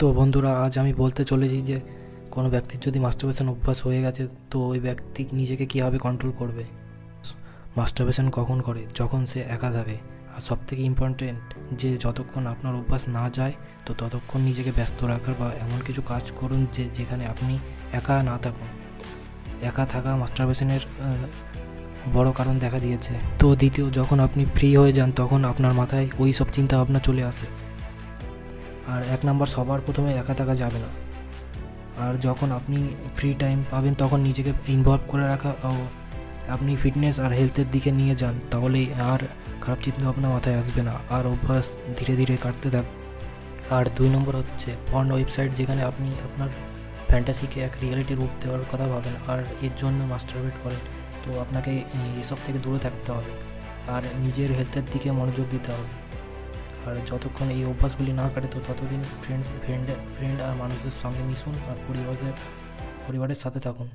তো বন্ধুরা, আজ আমি বলতে চলেছি যে কোনো ব্যক্তির যদি মাস্টারবেশন অভ্যাস হয়ে গেছে তো ওই ব্যক্তি নিজেকে কীভাবে কন্ট্রোল করবে। মাস্টারবেশন কখন করে? যখন সে একা থাকে। আর সবথেকে ইম্পর্টেন্ট যে যতক্ষণ আপনার অভ্যাস না যায় তো ততক্ষণ নিজেকে ব্যস্ত রাখার বা এমন কিছু কাজ করুন যেখানে আপনি একা না থাকুন। একা থাকা মাস্টারবেশনের বড় কারণ দেখা দিয়েছে। তো দ্বিতীয়, যখন আপনি ফ্রি হয়ে যান তখন আপনার মাথায় ওই সব চিন্তা ভাবনা চলে আসে। আর 1 নাম্বার, সবার প্রথমে একা থাকা যাবে না। আর যখন আপনি ফ্রি টাইম পাবেন তখন নিজেকে ইনভলভ করে রাখা ও আপনি ফিটনেস আর হেলথের দিকে নিয়ে যান, তাহলেই আর খারাপ চিন্তা ভাবনা মাথায় আসবে না, আর অভ্যাস ধীরে ধীরে কাটতে থাকবে। আর 2 নম্বর হচ্ছে পর্ন ওয়েবসাইট, যেখানে আপনি আপনার ফ্যান্টাসিকে এক রিয়েলিটি রূপ দেওয়ার কথা ভাবেন আর এর জন্য মাস্টারবেট করেন। তো আপনাকে এসব থেকে দূরে থাকতে হবে আর নিজের হেলথের দিকে মনোযোগ দিতে হবে। আর যতক্ষণ এই অভ্যাসগুলি না কাটে তো ততদিন ফ্রেন্ড আর মানুষদের সঙ্গে মিশুন আর পরিবারের সাথে থাকুন।